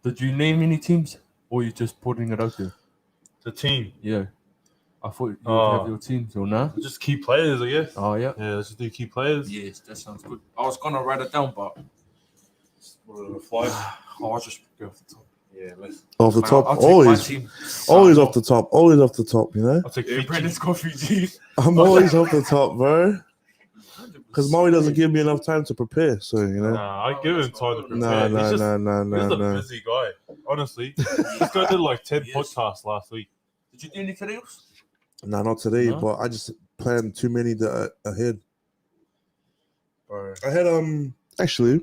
Did you name any teams, or you just putting it out there? The team. Yeah. I thought you would have your team, so nah. Just key players, I guess. Oh yeah. Yeah, let's just do key players. Yes, that sounds good. I was gonna write it down, but Fly. I'll just go off the top. Yeah, let's. Off the top, I'll take always, my team. always off the top, always off the top. You know, I'll take Yeah, Fiji. Brandon's got Fiji. I'm always off the top, bro. Because Maui doesn't give me enough time to prepare, so you know. Nah, I give him time to prepare. Nah. He's a busy guy. Honestly, this guy did like 10 podcasts last week. Did you do any today? Nah, not today, No? but I just planned too many ahead. Bro. I had actually,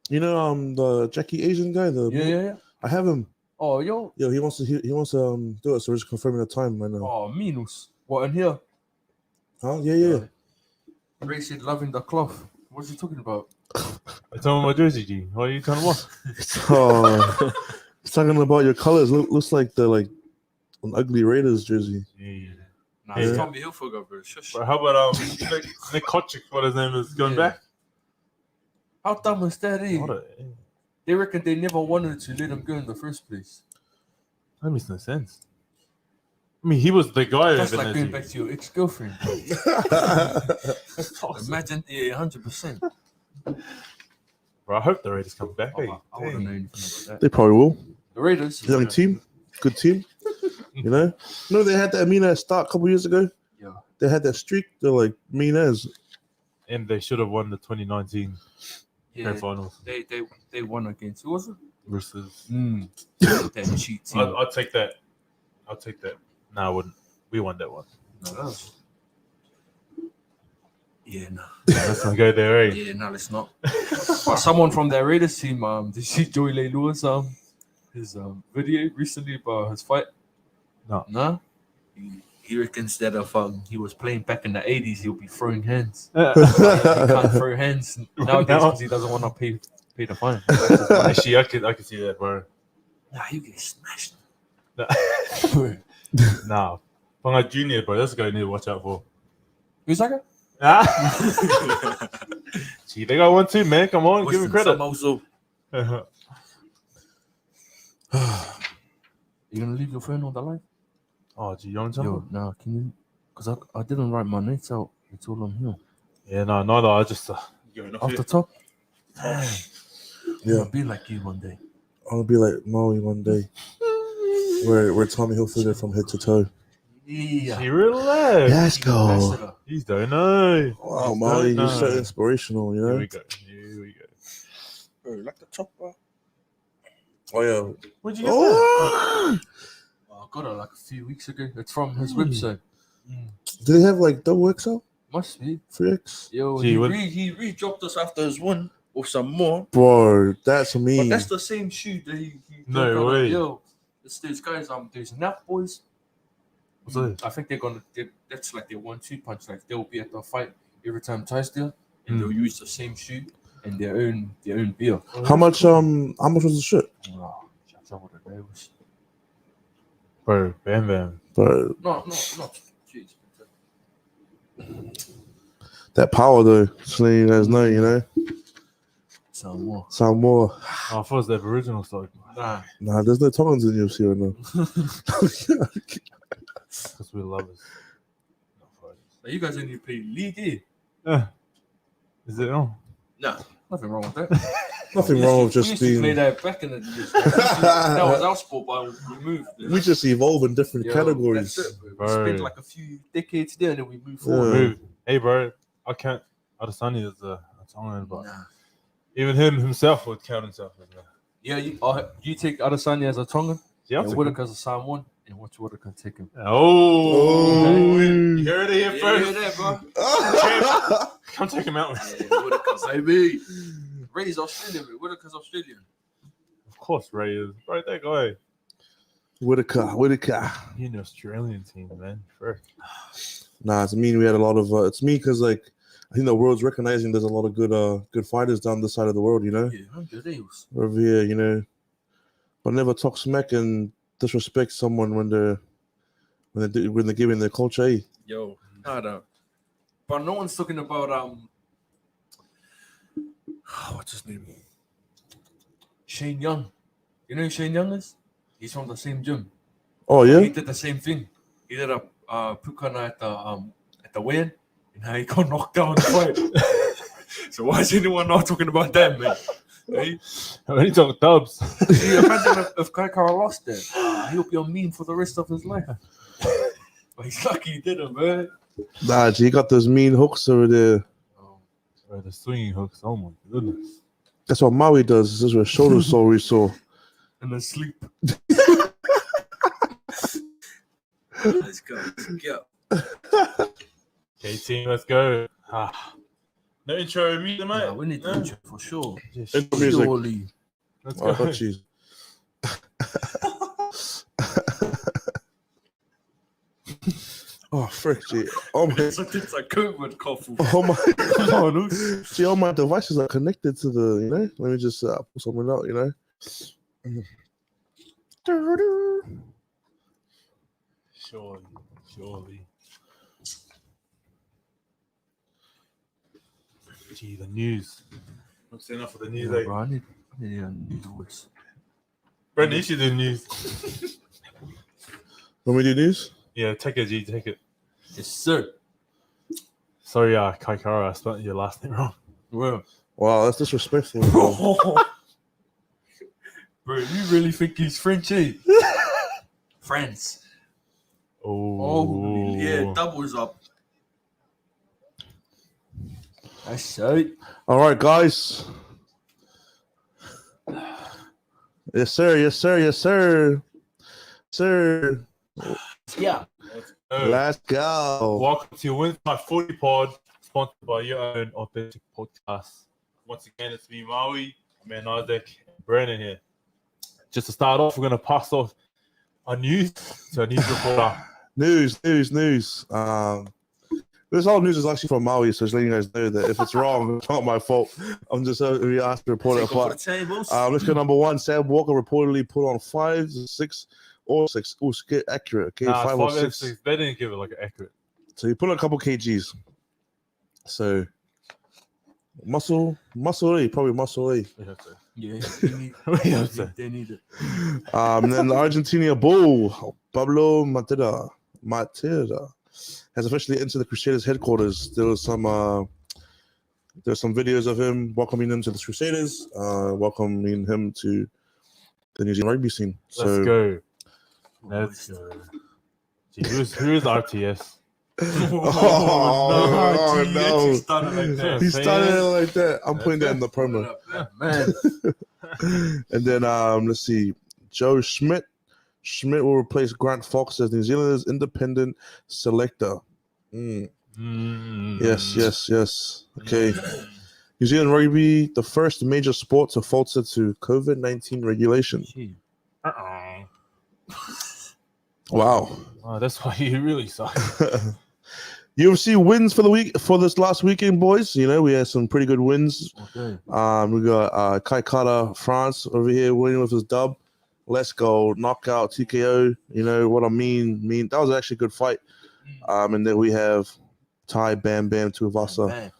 you know the Jackie Asian guy. Yeah. I have him. Oh, yo. Yo, he wants to do it, so we're just confirming the time right now. Oh, Minus. What in here? Huh? Yeah. Ray said loving the cloth. What's he talking about? I told him my jersey, G. What are you talking about? Oh, he's talking about your colors. Looks like the an ugly Raiders jersey. Yeah. Nah, it's Tommy Hilfiger, bro. Shush. Bro, how about Nick Kochick, what his name is, going back? How dumb is that, eh? What They reckon they never wanted to let him go in the first place. That makes no sense. I mean, he was the guy. That's like going back to your ex-girlfriend. That's toxic. Imagine, 100%. Bro, I hope the Raiders come back. Hey, I wouldn't know anything about that. They probably will. The Raiders. Young team, good team. You know, they had that mean ass start a couple years ago. Yeah. They had that streak. They're like mean as. And they should have won the 2019 Grand Finals. They won against who was it? Versus. That cheat team. I'll take that. No, I wouldn't. We won that one. No, that was... Yeah, no. Let's not go there, eh? Yeah, no, let's not. But someone from their Raiders team, did you see Joey Lee Lewis his video recently about his fight? No. He reckons that if he was playing back in the 80s, he'll be throwing hands. He can't throw hands nowadays because he doesn't want to pay the fine. Actually, I can see that, bro. Nah, you get smashed. Nah, Tonga Junior, bro. That's a guy you need to watch out for. Who's that guy? Gee, they got one too, man. Come on, give him credit. Also. You gonna leave your phone on the line? Oh, gee, you want something? Yo, nah, can you? Because I didn't write my notes out. It's all on here. Yeah, no, neither. I just off the top. Yeah, I'm gonna be like you one day. I'm gonna be like Maui one day. We're Tommy Hilfiger from head to toe. Yeah. He relax. Let's go. He's don't know. Wow, Maui, you're so inspirational, you know. Here we go. Bro, like the top, bro. Oh yeah. Where'd you get that? I got it like a few weeks ago. It's from his website. Do they have like double XL? Must be. 3X? Yo, Gee, he re-dropped us after his win or some more. Bro, that's me. But that's the same shoe that he No dropped way. on. Yo, it's those guys. Those Nap boys. What's that? I think that's like their 1-2 punch. Like they'll be at the fight every time Ty's there, and they'll use the same shoe and their own beer. How much was the shit? Oh, that's what it was. Bro, Bam. Bro, Not too expensive. that power though, just letting you guys know, you know. Samoa. Samoa. Oh, I thought it was the Aboriginal side. Nah. There's no Tongans in UFC right now. Because we love it. You guys only play league, eh? Is it on? Nah, nothing wrong with that. Nothing wrong with We just used to being. play that back in the days. That was our sport, but we moved. We just evolve in different categories. That's it, bro. We Bro. spent like a few decades there, and then we moved forward. Move. Hey, bro, I can't. Adesanya is a Tongan, but Nah. even himself would count himself as a. Yeah, you take Adesanya as a Tongan, Yeah, and Whitaker as a Samoan, and watch Whitaker take him. Oh, you heard it here Yeah, first. you hear that, bro? Come take him out. Yeah, Whitaker, baby. Ray's Australian, but Whitaker's Australian. Of course, Ray is. Right, that guy. Whitaker. You're an Australian team, man. First. Nah, it's me. We had a lot of. It's me because I think the world's recognizing there's a lot of good fighters down this side of the world. You know, Yeah, 100 deals. over here, but never talk smack and disrespect someone when they're giving their culture. Eh? Yo, I don't. But no one's talking about what's his name? Shane Young. You know who Shane Young is? He's from the same gym. Oh He yeah. did the same thing. He did a pukana at the weigh-in, and how he got knocked down in the fight. So why is anyone not talking about that, man? Hey? When he talk dubs. See, imagine if Kaikara lost it. He'll be on meme for the rest of his life. But he's lucky he didn't, man. Nah, he got those mean hooks over there. Oh, the swinging hooks. Oh my goodness. That's what Maui does. This is where shoulder sore we saw. And then sleep. Let's go. Okay, team, let's go. No intro music, mate. Yeah, we need the intro for sure. Intro music. Surely. Let's Oh, I go. got you. Oh, frick, gee. Oh my, It's a COVID cough. oh my, Oh, look. see, all my devices are connected to the, you know, let me just pull something out, you know. Surely. Gee, the news. What's enough for the news, Yeah, eh? bro, I need a new voice. Brendan, you should do news. When we do news? Yeah, take it, G, take it. Yes, sir. Sorry, Kaikara, I spelled your last name wrong. Well, Wow, that's disrespectful. Bro. bro, you really think he's French, eh? France. Oh, Yeah, doubles up. That's right. All right, guys. Yes, sir. Yes, sir. Yes, sir. Sir. Yeah. Let's go. Welcome to Wingz My 40 Pod, sponsored by your own authentic podcast. Once again, it's me, Maui, man Isaac, and Brandon here. Just to start off, we're going to pass off our news to a news reporter. News. This whole news is actually from Maui, so just letting you guys know that if it's wrong, it's not my fault. I'm just we asked to report it apart. Let's go number one. Sam Walker reportedly put on 5, 6, or 6. Oh, get accurate. Okay, Nah, 5 or 6. They didn't give it like an accurate. So he put on a couple kgs. So muscle, probably muscle A. Yeah, they need it. And then the Argentina bull, Pablo Matera, has officially entered the Crusaders headquarters. There's some videos of him welcoming them to the Crusaders, welcoming him to the New Zealand rugby scene. Let's go. Let's go. Gee, who is RTS? Oh, no. He started like that. He started it like that. I'm putting that in the promo. Man. And then let's see, Joe Schmidt. Schmidt will replace Grant Fox as New Zealand's independent selector. Yes. Okay. New Zealand rugby, the first major sport to falter to COVID-19 regulations. Wow. Oh, that's why you really suck. UFC wins for the week for this last weekend, boys. You know, we had some pretty good wins. Okay. We got Kai Kara France over here winning with his dub. Let's go, knockout, TKO. You know what I mean? That was actually a good fight. And then we have Thai Bam Bam Tuivasa.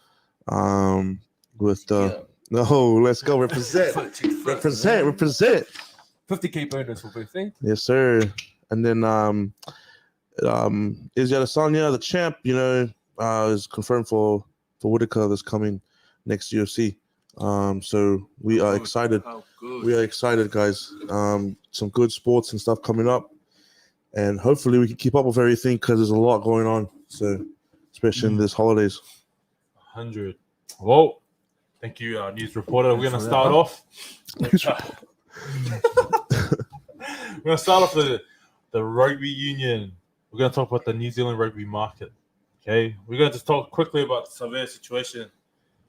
With the let's go represent. Represent. 50K bonus for both things. Yes, sir. And then Izzy Adesanya, the champ, you know, is confirmed for Whitaker this coming next UFC. So we are excited. We are excited, guys. Some good sports and stuff coming up, and hopefully we can keep up with everything because there's a lot going on. So, especially in this holidays. 100. Well, thank you, news reporter. We're gonna start off. We're gonna start off the rugby union. We're gonna talk about the New Zealand Rugby Market. Okay, we're gonna just talk quickly about the Savea situation.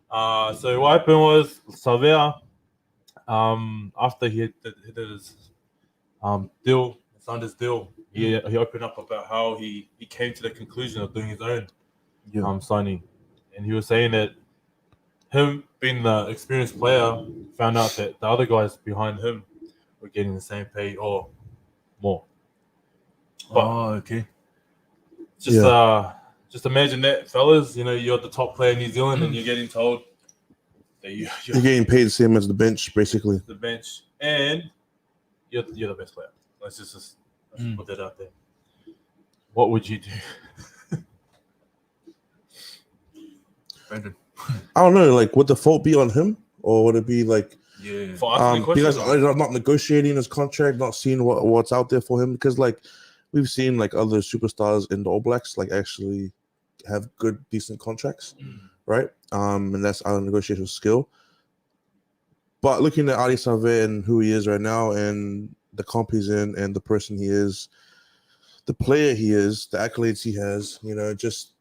So what happened was Savea, after he hit his deal, signed his deal, he opened up about how he came to the conclusion of doing his own signing, and he was saying that him being the experienced player found out that the other guys behind him were getting the same pay or more. But okay. Just imagine that, fellas. You know, you're the top player in New Zealand, and you're getting told that you're getting paid the same as the bench, basically. the bench, and you're the best player. Let's just put that out there. What would you do? Brandon. I don't know. Like, would the fault be on him, or would it be like For asking questions? because I'm not negotiating his contract, not seeing what's out there for him? Because like we've seen like other superstars in the All Blacks like actually have good, decent contracts, right? And that's our negotiation skill. But looking at Ali Savea and who he is right now, and the comp he's in, and the person he is, the player he is, the accolades he has, just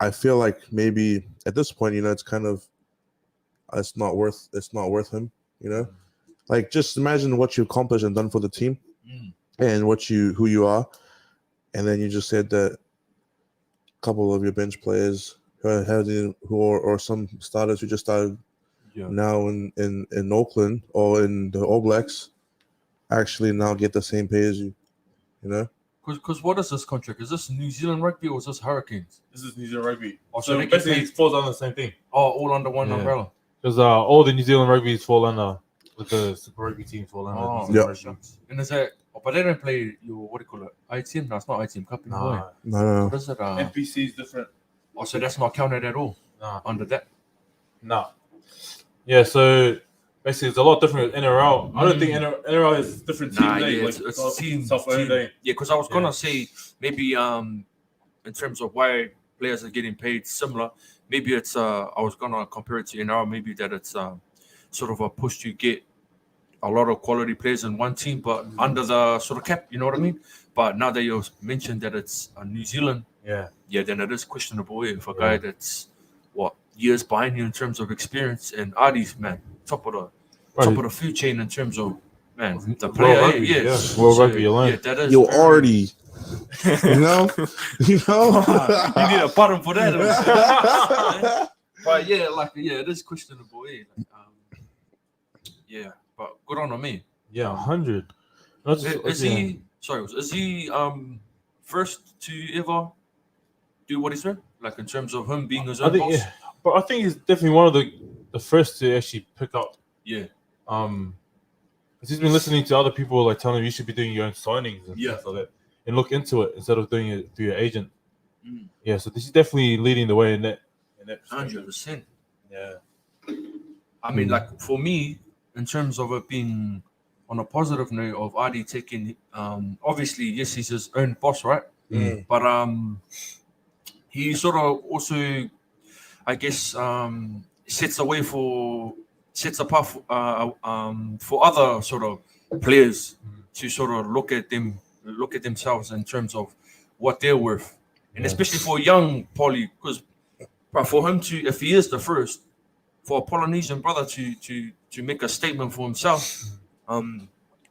I feel like maybe at this point, it's kind of it's not worth him, Like just imagine what you accomplished and done for the team, and who you are, and then you just said that a couple of your bench players or some starters who just started now in Auckland or in the All Blacks actually now get the same pay as you, Because what is this contract? Is this New Zealand Rugby or is this Hurricanes? This is New Zealand Rugby. Oh, So they basically, it falls under the same thing. Oh, all under one umbrella. Because all the New Zealand Rugby's fall under, with the Super Rugby teams fall under. Oh, New Zealand Rugby. And is that? Oh, but they don't play your what do you call it? ITM? No, it's not ITM Cup in a way. No. What is it? NPC is different. Oh, so that's not counted at all under that. No. Yeah, so basically, it's a lot different with NRL. I don't think NRL has different teams. It's team. Yeah, because I was gonna say maybe in terms of why players are getting paid similar, maybe it's I was gonna compare it to NRL. Maybe that it's sort of a push to get a lot of quality players in one team, but under the sort of cap. You know what I mean? But now that you mentioned that it's New Zealand, then it is questionable if a guy that's years behind you in terms of experience, and Adi's top of the food chain in terms of the player. World Rugby alone. Yeah, that is. You're already, you need a button for that. But it is questionable. But good on me. Yeah, 100. Is he first to ever do what he's done? Like in terms of him being his own boss? Yeah. But I think he's definitely one of the first to actually pick up. Yeah. He's been listening to other people like telling him you should be doing your own signings and stuff like that, and look into it instead of doing it through your agent. Yeah, so this is definitely leading the way in that 100%. Yeah. I mean, like for me, in terms of it being on a positive note of Adi taking, obviously, yes, he's his own boss, right? But he sort of also, I guess, sets a path for other sort of players to sort of look at themselves in terms of what they're worth, and especially for young Polly, because for him to, if he is the first, for a Polynesian brother to make a statement for himself,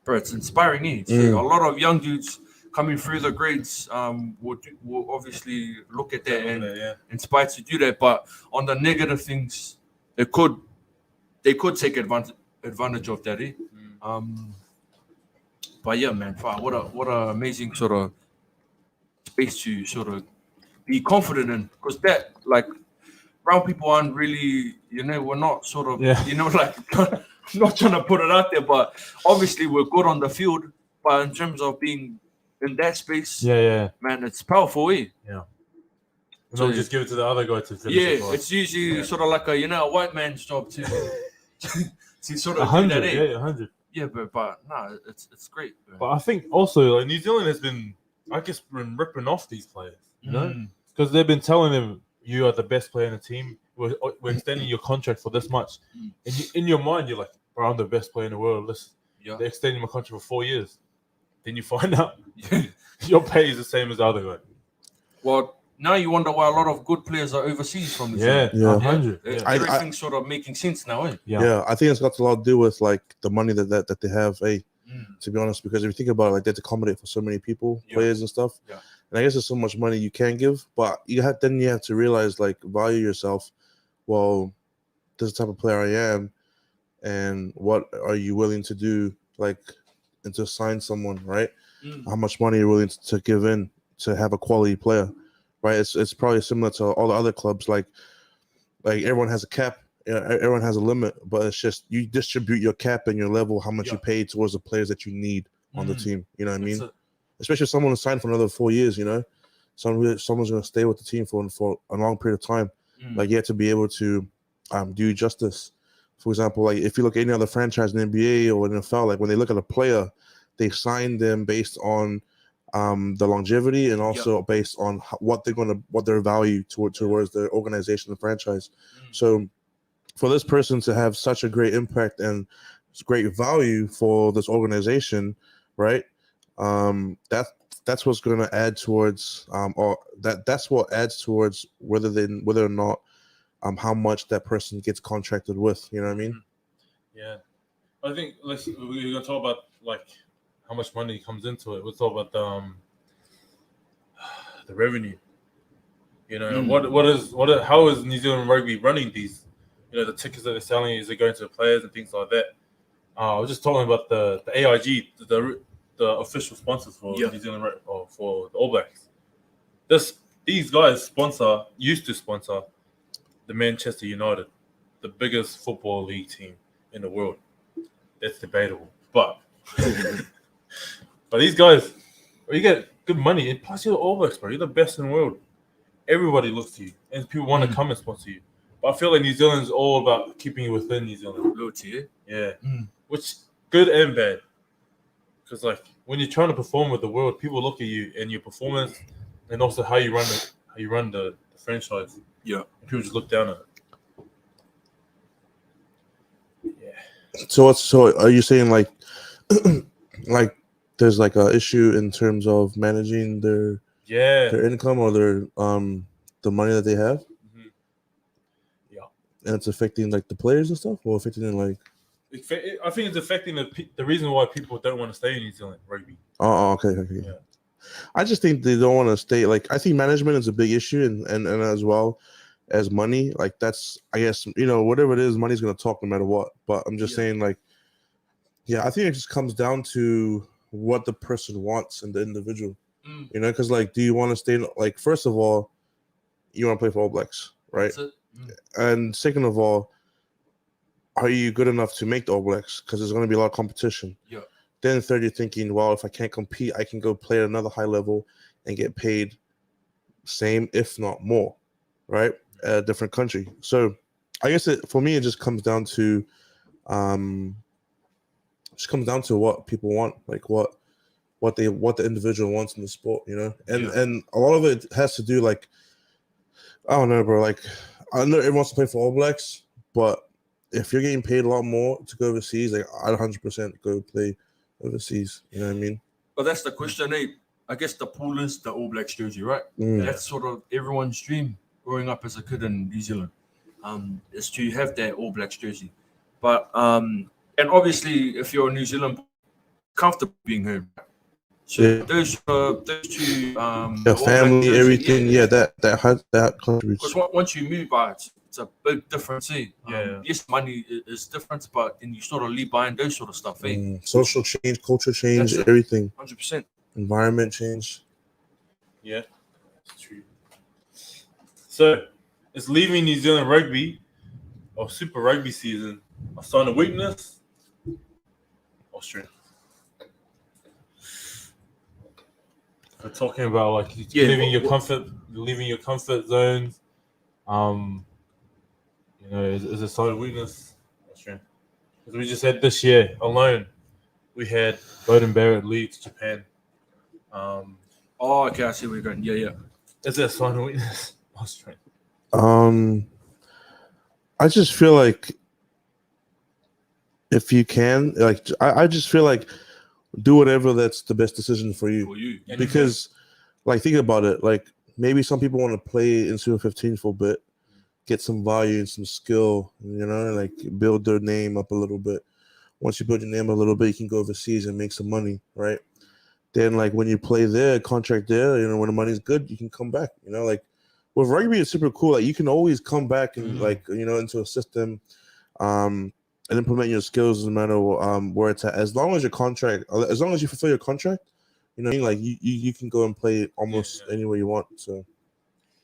it's inspiring. So a lot of young dudes coming through the grades will obviously look at that and inspired to do that. But on the negative things, they could take advantage of that. But yeah, man, what a amazing sort of space to sort of be confident in, because that, like, brown people aren't really, we're not sort of, like, not trying to put it out there, but obviously we're good on the field. But in terms of being in that space, man, it's powerful. So just give it to the other guy to finish. It's usually sort of like a white man's job to sort of 100, do that. 100. Yeah, but nah, it's great. Man. But I think also like New Zealand has been, I guess, been ripping off these players, because they've been telling them you are the best player in the team. We're extending your contract for this much. And in your mind, you're like, bro, I'm the best player in the world. They're extending my contract for 4 years. Then you find out your pay is the same as the other guy. Well, now you wonder why a lot of good players are overseas from the team. 100. Everything's sort of making sense now, Yeah, I think it's got a lot to do with like the money that they have, to be honest, because if you think about it, like they have to accommodate for so many people, players and stuff. Yeah. And I guess there's so much money you can give, but you have to realize, like, value yourself. Well, this is the type of player I am, and what are you willing to do, like, and to sign someone, right? How much money you're willing to give in to have a quality player, right? It's probably similar to all the other clubs. Like everyone has a cap, everyone has a limit, but it's just you distribute your cap and your level, how much you pay towards the players that you need on the team. You know what I mean? Especially if someone is signed for another 4 years, you know, someone's going to stay with the team for a long period of time. Like you have to be able to do justice. For example, like if you look at any other franchise in the NBA or NFL, like when they look at a player, they sign them based on the longevity and also based on what their value towards their organization and franchise. So for this person to have such a great impact and great value for this organization, right? That's what's going to add towards that's what adds towards whether or not how much that person gets contracted with. You know what I mean? Yeah, I think we're gonna talk about like how much money comes into it. We'll talk about the revenue. You know, how is New Zealand Rugby running these? You know, the tickets that they're selling, is it going to the players and things like that? I was just talking about the AIG, the official sponsors for New Zealand or for the All Blacks. These guys used to sponsor the Manchester United, the biggest football league team in the world. That's debatable, but these guys, you get good money, and plus you're the All Blacks, bro. You're the best in the world. Everybody looks to you, and people want to come and sponsor you. But I feel like New Zealand is all about keeping you within New Zealand. Loyalty, yeah. Which good and bad, because like when you're trying to perform with the world, people look at you and your performance, and also how you run the franchise. Yeah, and people just look down at it. Yeah. So are you saying like like there's like a issue in terms of managing their income or their the money that they have? And it's affecting like the players and stuff, or affecting them like. I think it's affecting the reason why people don't want to stay in New Zealand rugby. Oh, okay. Yeah. I just think they don't want to stay. Like I think management is a big issue, and as well as money. Like that's, I guess, you know, whatever it is, money's gonna talk no matter what. But I'm just saying, like, I think it just comes down to what the person wants and the individual. You know, because like, do you want to stay? Like, first of all, you want to play for All Blacks, right? And second of all, are you good enough to make the All Blacks? Because there's going to be a lot of competition. Yeah. Then third, you're thinking, well, if I can't compete, I can go play at another high level and get paid same, if not more, right? At a different country. So I guess for me, it just comes down to, what people want, like what the individual wants in the sport, you know? And a lot of it has to do, like, I don't know, bro. Like, I know everyone wants to play for All Blacks, but if you're getting paid a lot more to go overseas, like I'd 100% go play overseas. You know what I mean? But that's the question, eh? I guess the pool is the All Blacks jersey, right? That's sort of everyone's dream growing up as a kid in New Zealand, is to have that All Blacks jersey. But and obviously, if you're in New Zealand, comfortable being here. So those two, your family, everything, that contributes. Because once you move, it's a big difference, eh? Yes, money is different, but then you sort of leave behind those sort of stuff, eh? Social change, culture change, everything. 100%. Environment change. Yeah, that's true. So, is leaving New Zealand rugby or Super Rugby season a sign of weakness or strength? We're talking about like leaving your comfort zones. You know, is a sign of weakness or strength? As we just said, this year alone, we had Bowden Barrett lead to Japan. Okay, I see where you're going. Yeah. Is that a sign of weakness or strength? I just feel like if you can, like, I just feel like do whatever that's the best decision for you. Because, like, think about it. Like, maybe some people want to play in Super 15 for a bit, get some value and some skill, you know, like build their name up a little bit. Once you build your name a little bit, you can go overseas and make some money, right? Then, like, when you play there, contract there, you know, when the money's good, you can come back, you know, like, with rugby, it's super cool. Like, you can always come back and, like, you know, into a system, and implement your skills no matter where it's at. As long as you fulfill your contract, you know what I mean? Like, you can go and play almost anywhere you want. So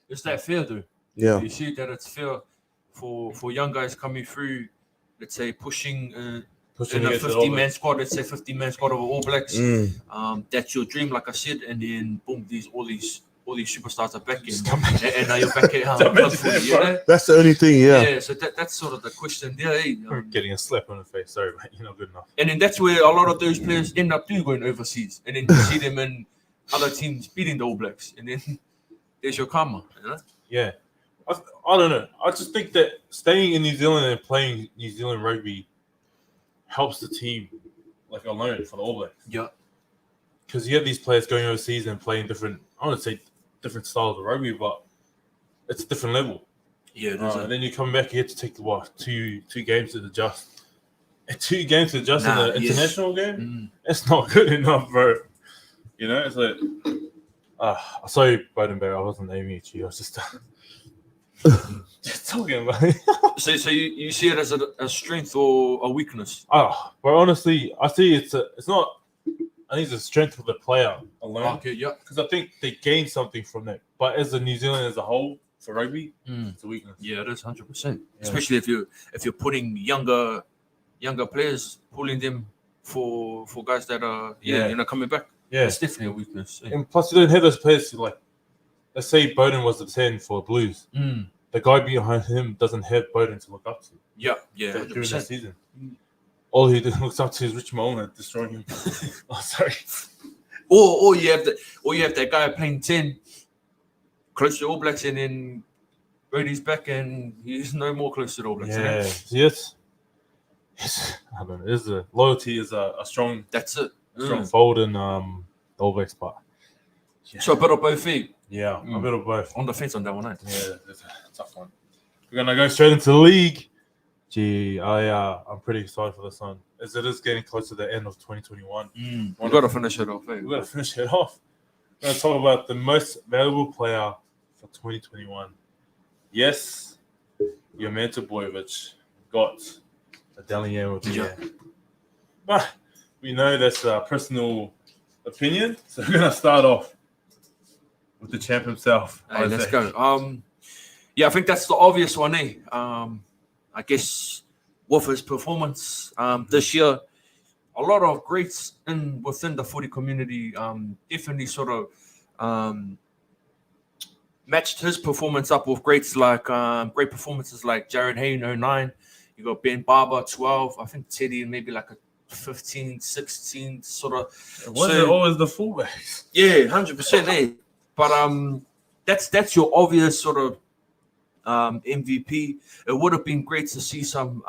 is that fair, though? Yeah. You see that it's fair for young guys coming through, let's say pushing in a against the All 50-man Blacks. squad, let's say 50-man squad of All Blacks. Mm. That's your dream, like I said, and then boom, all these superstars are back in, Just come back. and now you're back at Don't club mention footy, it, you bro. know? That's the only thing, yeah. So that's sort of the question there. Getting a slap on the face. Sorry, mate. You're not good enough. And then that's where a lot of those players end up going overseas, and then you see them in other teams beating the All Blacks, and then there's your karma, you know? Yeah. I don't know. I just think that staying in New Zealand and playing New Zealand rugby helps the team, like alone for the All Blacks. Yeah. Because you have these players going overseas and playing different, I wouldn't say different styles of rugby, but it's a different level. Yeah, it is. And then you come back here to take two games to adjust. 2 games to adjust in the international game? It's not good enough, bro. You know, it's like, sorry, Bodenberg, I wasn't aiming at you. I was just talking about it. So you see it as a strength or a weakness? But honestly, I see it's not. I think it's a strength of the player alone. Okay, yeah. Because I think they gain something from that. But as a New Zealand as a whole for rugby, it's a weakness. Yeah, it is 100%. Especially if you're putting younger players, pulling them for guys that are coming back. Yeah, it's definitely a weakness. Yeah. And plus, you don't have those players who, like, let's say Bowden was the 10 for Blues. The guy behind him doesn't have Bowden to look up to. Yeah, during the 100%. season. All he looks up to is Rich Moana destroying him. Sorry. Or you have that guy playing 10 close to All Blacks, and then Brady's back and he's no more close to the All Blacks. Yeah, yes. I don't know. The loyalty is a strong. That's it. Strong fold in the All Blacks part. Yeah. So a bit of both feet. Yeah, a bit of both. On the fence on that one, eh? Yeah, it's a tough one. We're gonna go straight into the league. Gee, I'm pretty excited for this one, as it is getting close to the end of 2021. We've got to finish it off. We've got to finish it off. We're going to talk about the most valuable player for 2021. Yes, your Manta Bojovic got a Dally M of the year. But we know that's a personal opinion, so we're going to start off with the champ himself. Hey, let's go. I think that's the obvious one, eh? I guess with his performance this year, a lot of greats within the footy community definitely sort of matched his performance up with great performances like Jared Hayne 09. You got Ben Barber 12. I think Teddy maybe like a 15, 16 sort of. It wasn't always the fullbacks. Yeah, 100%. Eh? But that's your obvious sort of MVP. It would have been great to see some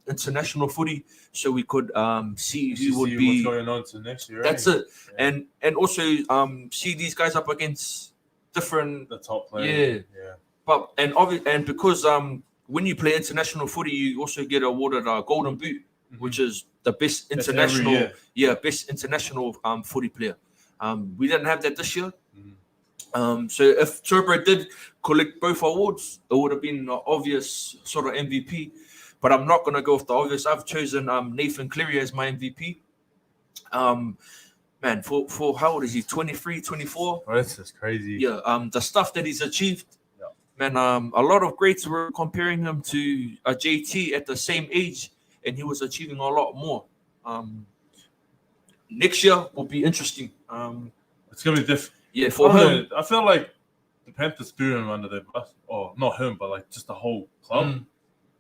international footy, so we could see who would be what's going on to next year. That's it, yeah. And also see these guys up against the top players. Yeah. But and because when you play international footy, you also get awarded a Golden Boot, which is the best international footy player. We didn't have that this year. So if Turbo did collect both awards, it would have been an obvious sort of MVP. But I'm not going to go with the obvious. I've chosen Nathan Cleary as my MVP. Man, for how old is he? 23, 24? Oh, that's just crazy. Yeah, the stuff that he's achieved. Yeah. Man, a lot of greats were comparing him to a JT at the same age, and he was achieving a lot more. Next year will be interesting. It's going to be different. Yeah, for him. I feel like the Panthers threw him under their bus. Or not him, but like just the whole club.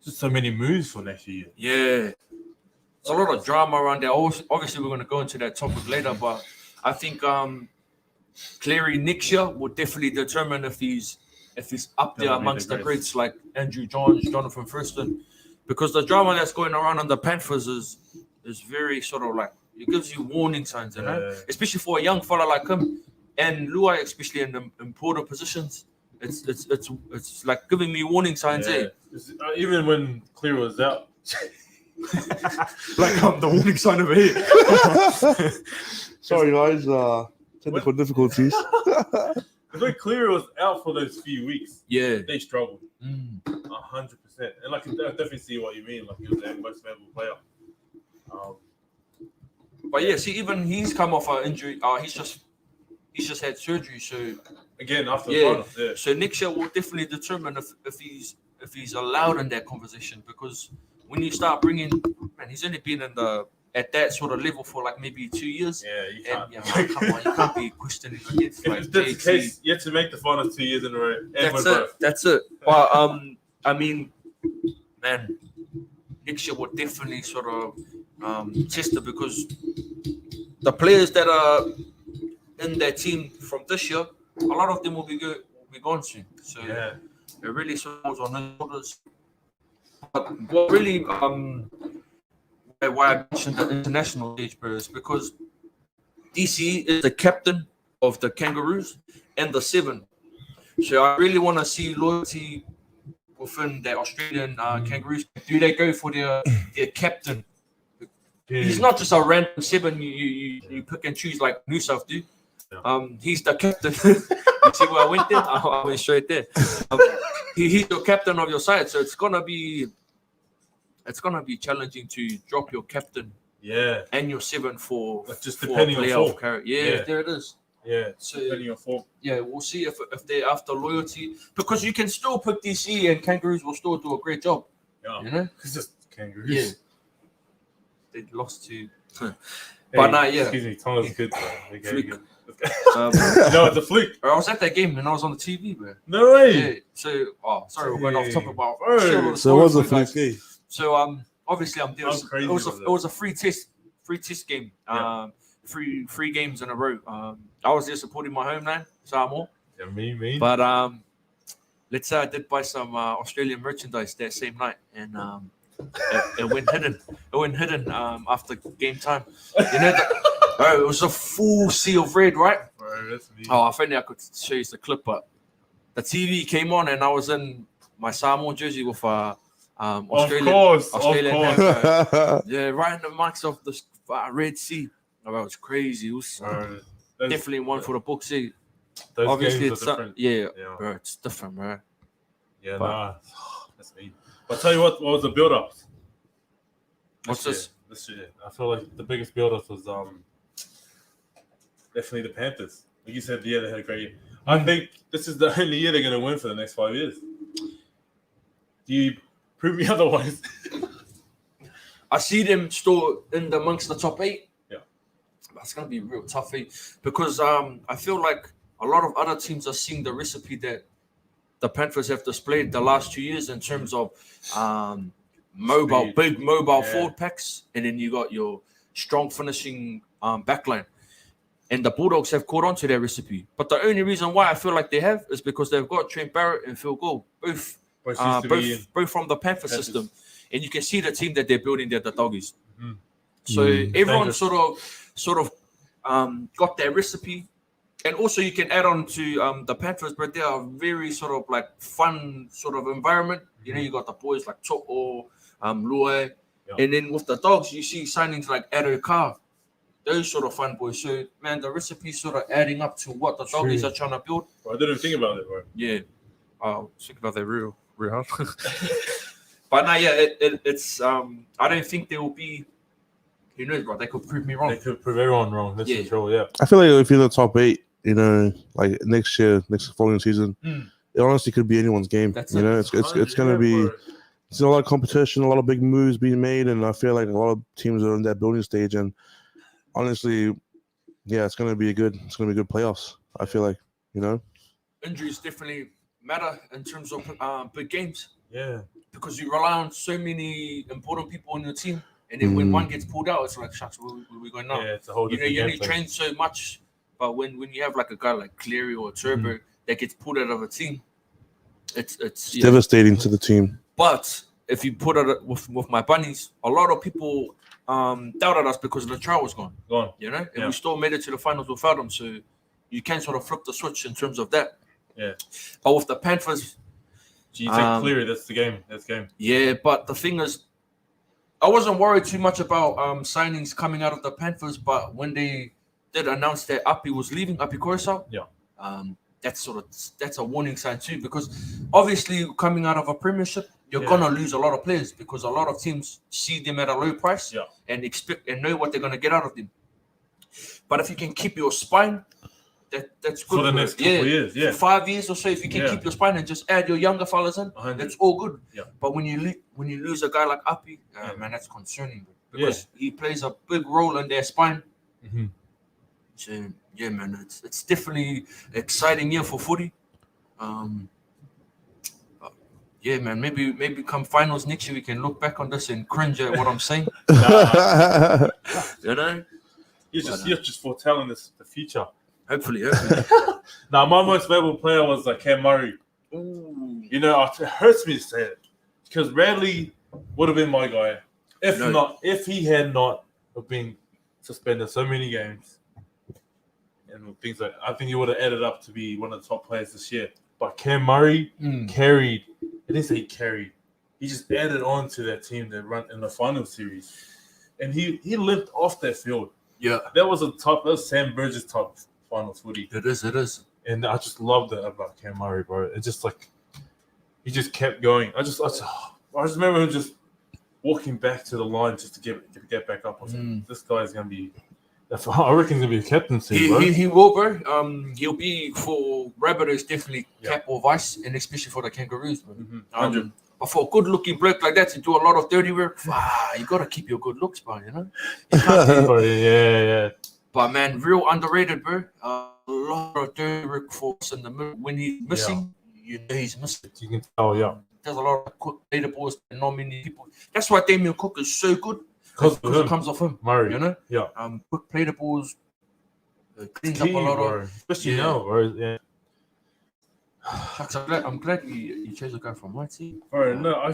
Just so many moves for next year. Yeah. There's a lot of drama around there. Obviously, we're going to go into that topic later, but I think Cleary next year will definitely determine if he's up there amongst the greats like Andrew Johns, Jonathan Thurston, because the drama that's going around on the Panthers is very sort of like, it gives you warning signs, you know, especially for a young fella like him. And Luai, especially in the important positions, it's like giving me warning signs. Even when Clear was out, like the warning sign over here. Sorry, guys. Technical difficulties. When Clear was out for those few weeks, they struggled 100%. And like, I definitely see what you mean. Like, he was their most valuable player. But yeah, see, even he's come off an injury. He's just had surgery, so again after the finals. So next year will definitely determine if if he's allowed in that conversation, because when you start bringing, man, he's only been at that sort of level for like maybe 2 years. Yeah, you can't. And, man, come on, you can't be questioning against like If that's the case, you have to make the finals 2 years in a row. That's it. But I mean, man, next year will definitely sort of test it, because the players that are in their team from this year, a lot of them will be gone soon. So yeah, it really falls on his shoulders. But what really why I mentioned the international stage, bro, is because DC is the captain of the Kangaroos and the 7. So I really want to see loyalty within the Australian Kangaroos. Do they go for their captain? Yeah. He's not just a random 7 you pick and choose like New South do. Yeah. He's the captain. You see where I went there? I went straight there. He's the captain of your side, so it's gonna be challenging to drop your captain, and your 7 for just depending on form. Yeah, there it is. Yeah, so depending on form. Yeah, we'll see if they're after loyalty, because you can still put DC and Kangaroos will still do a great job. Yeah, you know, it's just Kangaroos. Yeah, they lost to. But excuse me, Tonga's good. No, it's a fluke. I was at that game and I was on the TV, bro. No way. Yeah. So, sorry, we're going off topic about. So it was a fluke game. So obviously I'm doing. It was a free test game. Three games in a row. I was there supporting my homeland, Samoa. Yeah, me. But let's say I did buy some Australian merchandise that same night, and it went hidden. It went hidden after game time. You know, it was a full sea of red, right? Bro, that's me. Oh, if only I could show you the clip, but the TV came on and I was in my Samoa jersey with Australian. Of course. Yeah, right in the marks of the Red Sea. Oh, that was crazy. It was definitely one for the books. Obviously, it's different. Bro, it's different, bro. Yeah, that's me. But I'll tell you what was the build-up? What's this? This year, I feel like the biggest build-up was definitely the Panthers. Like you said, they had a great year. I think this is the only year they're going to win for the next 5 years. Do you prove me otherwise? I see them still in amongst the top 8. Yeah. That's going to be real tough, because I feel like a lot of other teams are seeing the recipe that the Panthers have displayed the last 2 years in terms of big mobile forward packs, and then you got your strong finishing backline. And the Bulldogs have caught on to their recipe. But the only reason why I feel like they have is because they've got Trent Barrett and Phil Gould, both from the Panther system. And you can see the team that they're building there, the Doggies. Mm-hmm. So everyone sort of got their recipe. And also you can add on to the Panthers, but they are very sort of like fun sort of environment. Mm-hmm. You know, you got the boys like To'o, Lue. Yeah. And then with the Dogs, you see signings like Ado Carr. Those sort of fun boys. So, man, the recipe sort of adding up to what the Doggies are trying to build. Well, I didn't think about it, bro. Yeah. Think about that real hard. But no, it's I don't think there will be, who knows, bro. They could prove me wrong. They could prove everyone wrong. That's for sure, yeah. I feel like if you're in the top 8, you know, like next following season, it honestly could be anyone's game. It's going to be. There's a lot of competition, a lot of big moves being made, and I feel like a lot of teams are in that building stage. And honestly, it's going to be good playoffs. I feel like, you know, injuries definitely matter in terms of big games. Yeah, because you rely on so many important people on your team, and then when one gets pulled out, it's like, shucks, where we going now? Yeah, it's a whole different you only train so much, but when you have like a guy like Cleary or Turbo that gets pulled out of a team, it's devastating to the team. But if you put it with my bunnies, a lot of people doubted us because the trial was gone. You know, and we still made it to the finals without them. So you can sort of flip the switch in terms of that. Yeah. But with the Panthers, you take Cleary. That's the game. Yeah, but the thing is, I wasn't worried too much about signings coming out of the Panthers. But when they did announce that Api was leaving, Api Coruscant, that's a warning sign too, because obviously coming out of a premiership, you're gonna lose a lot of players because a lot of teams see them at a low price and expect and know what they're gonna get out of them. But if you can keep your spine that's good for the bro. next couple of years. Yeah, For 5 years or so, if you can keep your spine and just add your younger fellas in, 100. that's all good. Yeah. But when you lose a guy like Api, man, that's concerning, bro, because he plays a big role in their spine. Mm-hmm. So yeah, man, it's definitely an exciting year for footy. Yeah, man, maybe come finals next year we can look back on this and cringe at what I'm saying. You know, you're just foretelling the future. Hopefully. Now, my most valuable player was Cam Murray. Ooh. You know, it hurts me to say it because Radley would have been my guy if he had not been suspended so many games and things like. I think he would have added up to be one of the top players this year. But Cam Murray carried. I didn't say he carried. He just added on to that team that run in the final series, and he lived off that field. Yeah, that was Sam Burgess top finals footy. It is. And I just loved it about Cam Murray, bro. It's just like he just kept going. I just remember him just walking back to the line just to get back up. I was like, this guy's gonna be. I reckon he's gonna be a captaincy, bro. He will, bro. He'll be for Rabbitohs definitely cap or vice, and especially for the Kangaroos, bro. But for a good-looking bloke like that to do a lot of dirty work, you gotta keep your good looks, bro. You know. You can't yeah. But man, real underrated, bro. A lot of dirty work for us in the middle. When he's missing, you know he's missing. You can tell, yeah. There's a lot of quick data balls and not many people. That's why Damien Cook is so good. Because it comes off him, Murray, you know. Yeah. Quick play the balls, cleans up a lot of, especially now, bro. Yeah. Shucks, I'm glad you chose a guy from my team. Bro, no, I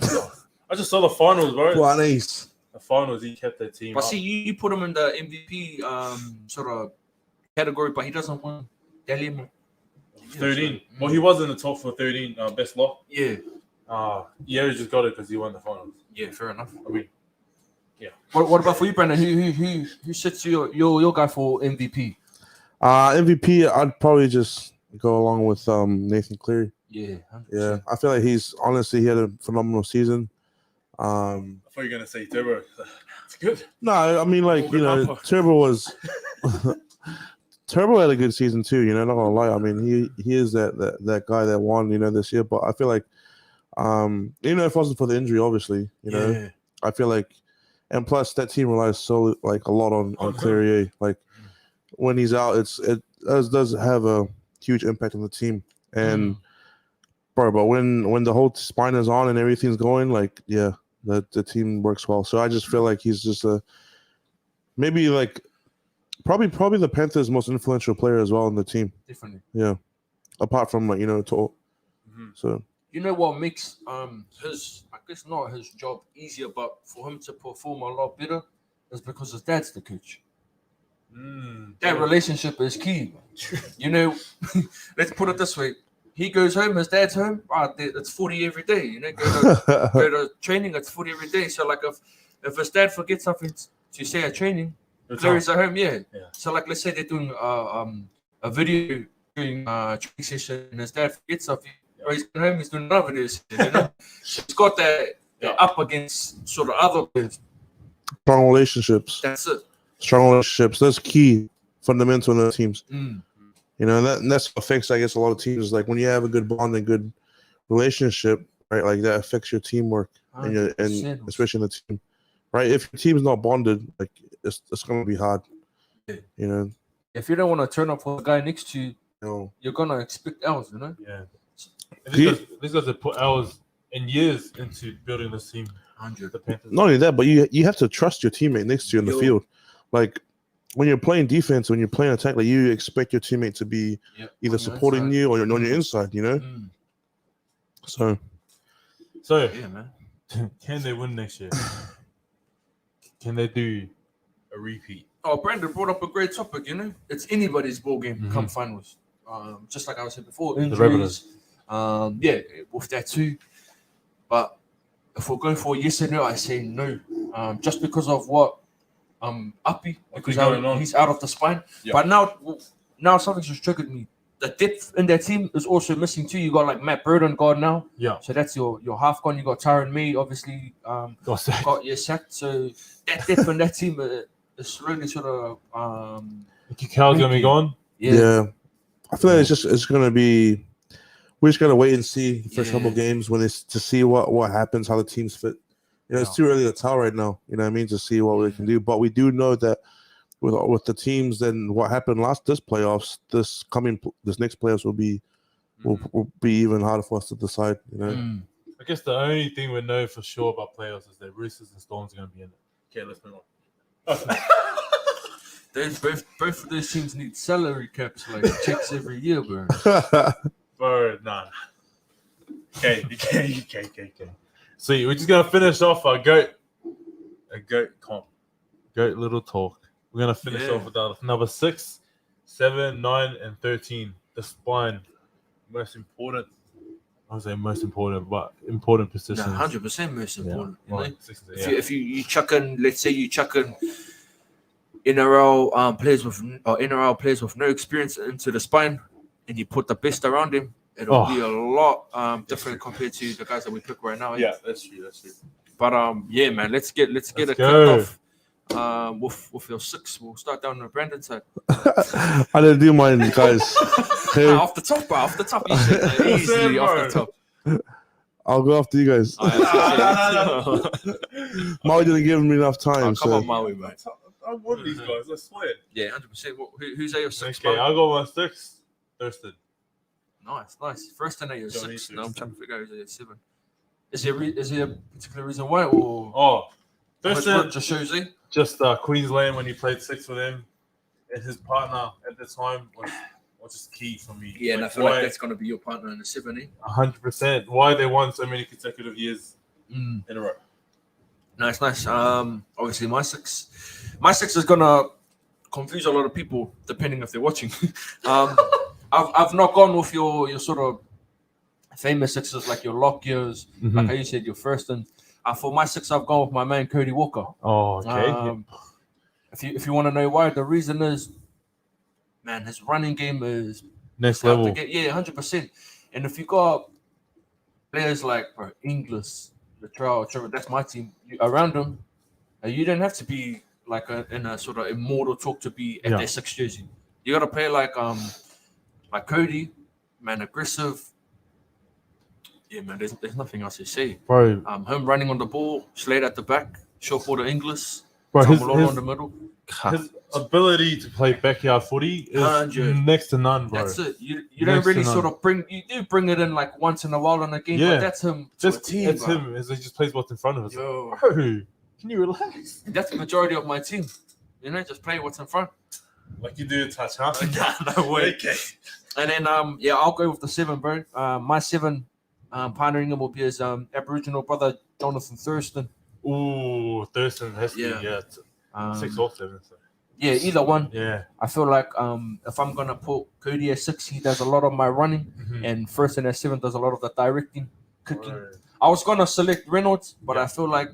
just saw the finals, bro. Nice. The finals, he kept that team. But up. see, you put him in the MVP sort of category, but he doesn't win. 13. Well, he was in the top for 13 best lot. Yeah. He just got it because he won the finals. Yeah, fair enough. I mean, yeah. What about for you, Brandon? Who sits your guy for MVP? MVP, I'd probably just go along with Nathan Cleary. Yeah. 100%. Yeah. I feel like he had a phenomenal season. I thought you were gonna say Turbo. It's good. No, I mean Turbo Turbo had a good season too. You know, not gonna lie. I mean, he is that guy that won. You know, this year. But I feel like, if it wasn't for the injury, obviously, I feel like, and plus that team relies so a lot on Cleary. Like when he's out, it does have a huge impact on the team. And but when the whole spine is on and everything's going, the team works well. So I just feel like he's just probably the Panthers' most influential player as well in the team. Definitely. Yeah. Apart from To'o. So you know what makes not his job easier, but for him to perform a lot better is because his dad's the coach. That relationship is key. Let's put it this way. He goes home, his dad's home, it's 40 every day. Go to training, it's 40 every day. So if his dad forgets something to say at training, Clary's at home, yeah. So let's say they're doing a video doing a training session and his dad forgets something, or he's at home, he's doing another video session, He's got that up against sort of other players. Strong relationships. That's it. Strong relationships. That's key, fundamental in the teams. That's what affects, I guess, a lot of teams. Like when you have a good bond and good relationship, right? Like that affects your teamwork and especially in the team, right? If your team's not bonded, it's going to be hard. If you don't want to turn up for the guy next to you, you're going to expect hours, Yeah. These guys have put hours and years into building this team. 100. The Panthers. Not only that, but you have to trust your teammate next to you in the field. Like when you're playing defense, when you're playing attack, you expect your teammate to be either supporting you or on your inside, So yeah, man. Can they win next year? Can they do a repeat? Oh, Brandon brought up a great topic, It's anybody's ball game come finals. Just like I was saying before, injuries. With that too. But if we're going for a yes or no, I say no. Just because of what Uppy, because he's out of the spine. Yeah. But now something's just triggered me. The depth in that team is also missing too. You got Matt Burden gone now. Yeah. So that's your half gone. You got Tyron May, obviously got sacked. So that depth in that team is slowly sort of Kikau's gonna be gone. Yeah. I feel like it's gonna be. We're just gonna wait and see the first couple games when it's to see what happens, how the teams fit. It's too early to tell right now. You know what I mean? To see what we can do, but we do know that with the teams and what happened this playoffs, this next playoffs will be even harder for us to decide. You know. I guess the only thing we know for sure about playoffs is that Roosters and Storms are going to be in it. Okay, let's move on. Both of those teams need salary caps, like checks every year, bro. Bro, nah. Okay. So we're just going to finish off our goat little talk. We're going to finish off with our number 6, 7, 9, and 13. The spine. Most important. I would say most important, but important positions. 100% most important. Yeah. If you chuck in, let's say you chuck in NRL players with no experience into the spine, and you put the best around him, it'll be a lot different compared to the guys that we pick right now. Yeah, that's true. But man, let's get it kicked off. With your 6, we'll start down the Brandon side. I didn't do mine, guys. Okay. Off the top, you said easily off the top. I'll go after you guys. Maui didn't give me enough time. Come on, Maui, man. I want these guys. I swear. Yeah, 100%. Who's at your 6? Okay, I got my 6. Thurston. Nice. First at your 6. Now I'm trying to figure out who's at your 7. Is there a particular reason why, or Thurston just shows you? Just Queensland when he played 6 with him, and his partner at the time was just key for me. Yeah, and I feel like that's going to be your partner in the 7, eh? 100%. Why they won so many consecutive years in a row. Nice. Obviously, my 6 is going to confuse a lot of people, depending if they're watching. I've not gone with your sort of famous 6s like your Lockyers, like how you said, your first. And for my 6, I've gone with my man, Cody Walker. Oh, okay. If you want to know why, the reason is, man, his running game is next level. 100%. And if you got players like Inglis, Latrell, Trevor, that's my team around them, you don't have to be like in a sort of immortal talk to be at their 6 jersey. You got to play like Cody, man, aggressive. Yeah, man, there's nothing else to say. Bro. Him running on the ball, Slade at the back, short ball to Inglis, his in the middle. His ability to play backyard footy is next to none, bro. That's it. You don't really sort of bring it in like once in a while in a game, but that's him. It's him. He just plays what's in front of us. Yo. Bro, can you relax? That's the majority of my team. Just play what's in front. Like you do touch, huh? No way. Okay. And then I'll go with the 7, bro. My 7, partnering him will be his Aboriginal brother Jonathan Thurston. Ooh, Thurston has to be 6 or 7. So. Yeah, either one. Yeah. I feel like if I'm gonna put Cody at 6, he does a lot of my running, and Thurston at 7 does a lot of the directing, cooking. Right. I was gonna select Reynolds, but I feel like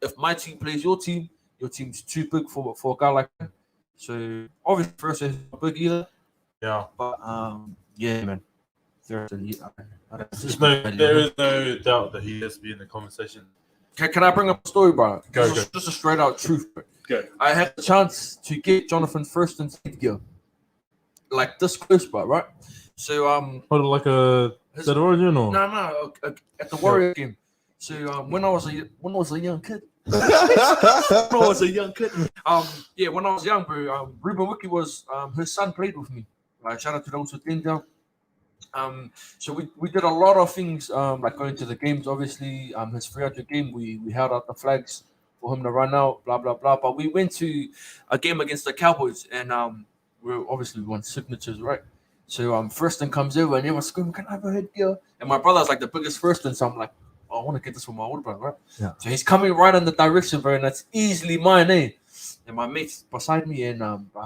if my team plays your team's too big for a guy like that. So obviously Thurston is not big either. Yeah. But man. Thurston, there is no doubt that he has to be in the conversation. Can I bring up a story, bro? Go. Just a straight out truth, bro. Go. I had the chance to get Jonathan Thurston's headgear, like this close, bro, right? So like is that original? No, at the Warrior game. So when I was a young kid. When I was young, bro. Ruben Wiki was his son played with me. Like shout out to those who didn't know. So we did a lot of things, like going to the games. Obviously, his 300 game, we held out the flags for him to run out, blah blah blah. But we went to a game against the Cowboys, and we won signatures, right? So Thurston comes over and everyone's screaming, "Can I have a headgear?" And my brother's like the biggest Thurston, so I'm like, I want to get this for my older brother, right? Yeah. So he's coming right in the direction, bro, and that's easily mine, eh? And my mate's beside me, and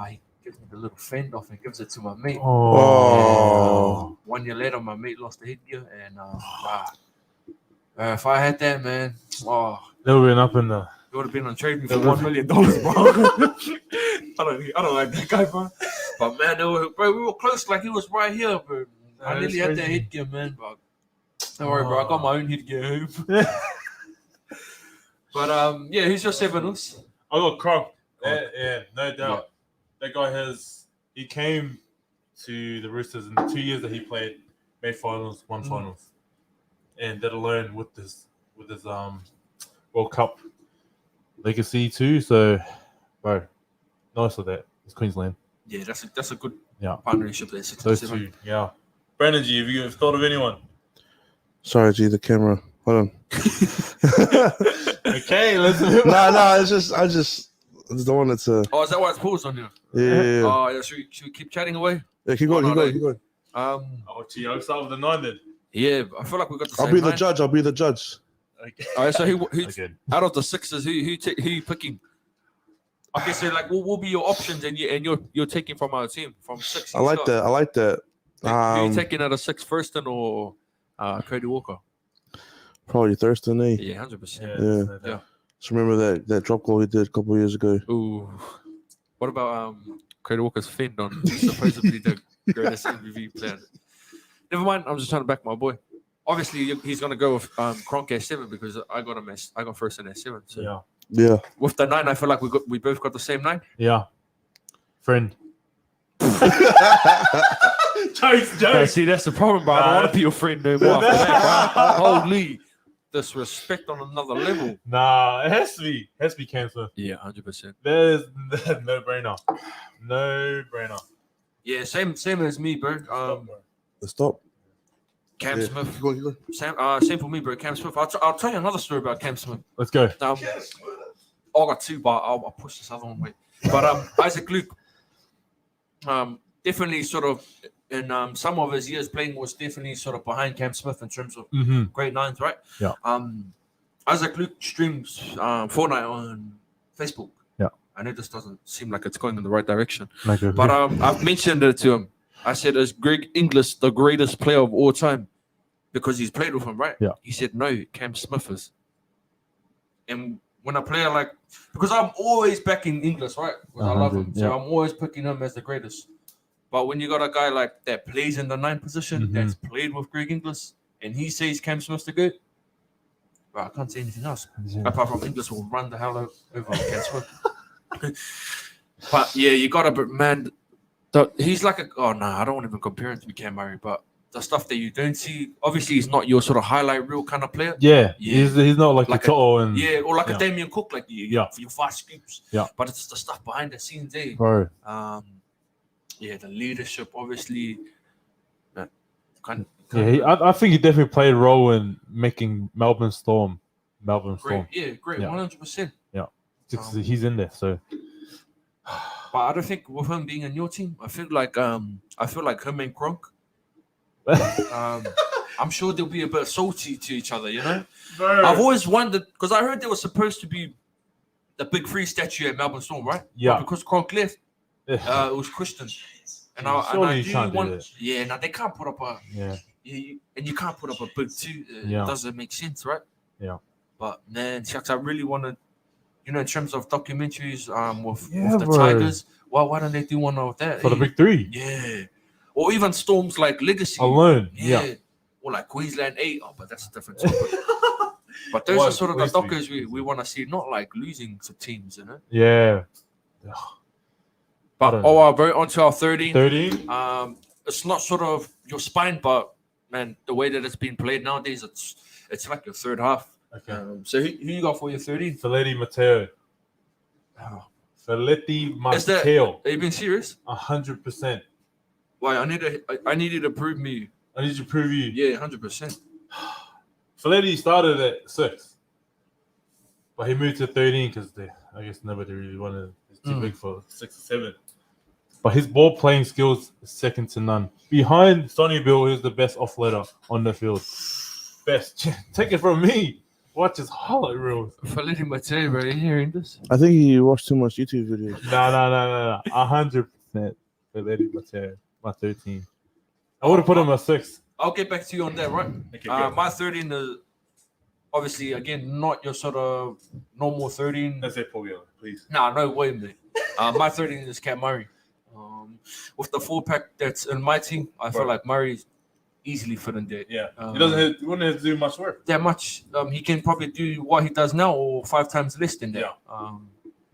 he gives me the little fend off and gives it to my mate. Oh. 1 year later, my mate lost the headgear, and if I had that, man, it would have been up in the. It would have been on trade me for $1 million, bro. I don't like that guy, bro. But man, we were close. Like he was right here, bro. I nearly had that headgear, man. But don't worry, bro. I got my own headgear home. But who's your 7, Us? I got Kronk. Yeah, no doubt. That guy he came to the Roosters in the 2 years that he played, made finals, won finals, and that alone with this World Cup legacy too. So, bro, nice of that. It's Queensland. Yeah, that's a good Yeah. partnership there. Those two. Yeah. Brandon G, have you thought of anyone? Sorry, G, the camera. Hold on. Okay, let's move on. No, it's just I just don't want it to. Oh, is that why it's paused on you? Yeah. Oh, yeah. Should we keep chatting away? Yeah, keep going. Oh, gee, I'll start with the 9 then. Yeah, I feel like we got the same. I'll be the line. judge. I'll be the judge. Okay. All right, so who Okay. out of the sixes, who you picking? Okay, so like, what will be your options, and you're taking from our team from 6. I like that. Who are you taking out of 6, Thurston or Cody Walker? Probably Thurston, eh? Yeah, 100%. Yeah. Just remember that drop goal he did a couple of years ago. Ooh, what about Cody Walker's fend on supposedly the greatest MVP player? Never mind. I'm just trying to back my boy. Obviously, he's gonna go with Cronk at 7 because I got Thurston at 7. So Yeah. with the 9, I feel like we both got the same 9. Yeah. Friend. Jokes. See, that's the problem, bro. I don't want to be your friend no more. After that, bro. Holy disrespect on another level. Nah, it has to be. Cam Smith. Yeah, 100%. There's no brainer. Yeah, same as me, bro. Stop. Cam Yeah. Smith. Keep going. Same for me, bro. Cam Smith. I'll tell you another story about Cam Smith. Let's go. I got 2, but I'll push this other one way. But Isaac Luke, definitely sort of in some of his years playing was definitely sort of behind Cam Smith in terms of great 9s, right? Yeah. Isaac Luke streams Fortnite on Facebook. Yeah. I know this doesn't seem like it's going in the right direction, Okay. but I've mentioned it to him. I said, "Is Greg Inglis the greatest player of all time?" Because he's played with him, right? Yeah. He said, "No, Cam Smith is." And when a player like, because I'm always backing Inglis, right? Because I love him, so yeah. I'm always picking him as the greatest. But when you got a guy like that plays in the 9 position, that's played with Greg Inglis, and he says Cam Smith's the good, well, I can't say anything else. Apart from Inglis will run the hell over Cam Smith. But yeah, you got to, man. He's like I don't want to even compare him to Cam Murray, but the stuff that you don't see, obviously, he's not your sort of highlight reel kind of player. Yeah. He's not like a Toto and or like a Damien Cook, like your fast scoops. Yeah. But it's the stuff behind the scenes, eh? bro. The leadership, obviously. I think he definitely played a role in making Melbourne Storm. Great, 100%. Yeah, he's in there. So, but I don't think with him being in your team, I feel like him and Gronk. I'm sure they'll be a bit salty to each other, you know. bro. I've always wondered because I heard there was supposed to be the big free statue at Melbourne Storm, right? Yeah. But because Gronk left, it was Christian. And I do want. Yeah, now they can't put up a. Yeah. And you can't put up a big 2. It doesn't make sense, right? Yeah. But man, Shucks, I really want to, in terms of documentaries, with the bro. Tigers. Why don't they do one of that? For the big 3. Yeah. Or even Storms like Legacy. Alone. Yeah. Or like Queensland 8. Oh, but that's a different topic. But those are sort of the dockers we want to see, not like losing to teams, you know? Yeah. But bro, on to our 13. 13? It's not sort of your spine, but man, the way that it's been played nowadays, it's like your third half. Okay. So who you got for your 13? Felitti Mateo. Oh. Felitti Mateo. Are you being serious? 100%. Why? I need you to prove me. I need you to prove you. Yeah, 100%. Felitti started at 6, but he moved to 13 because I guess nobody really wanted. He's too big for 6 or 7. But his ball playing skills is second to none. Behind Sonny Bill, who's the best off-leader on the field. Best. Take it from me. Watch his highlight reels. Felitti Mateo, bro, you hearing this? I think you watched too much YouTube videos. No. 100% Felitti Mateo. My 13. I would have put him at 6. I'll get back to you on that, right? Okay, my 13 is obviously, again, not your sort of normal 13. Let's say Paul Geller, please. Nah, no way, man. My 13 is Cam Murray. With the 4-pack that's in my team, I feel like Murray's easily fit in there. Yeah. He wouldn't have to do much work. That much. He can probably do what he does now or 5 times less than that. Yeah.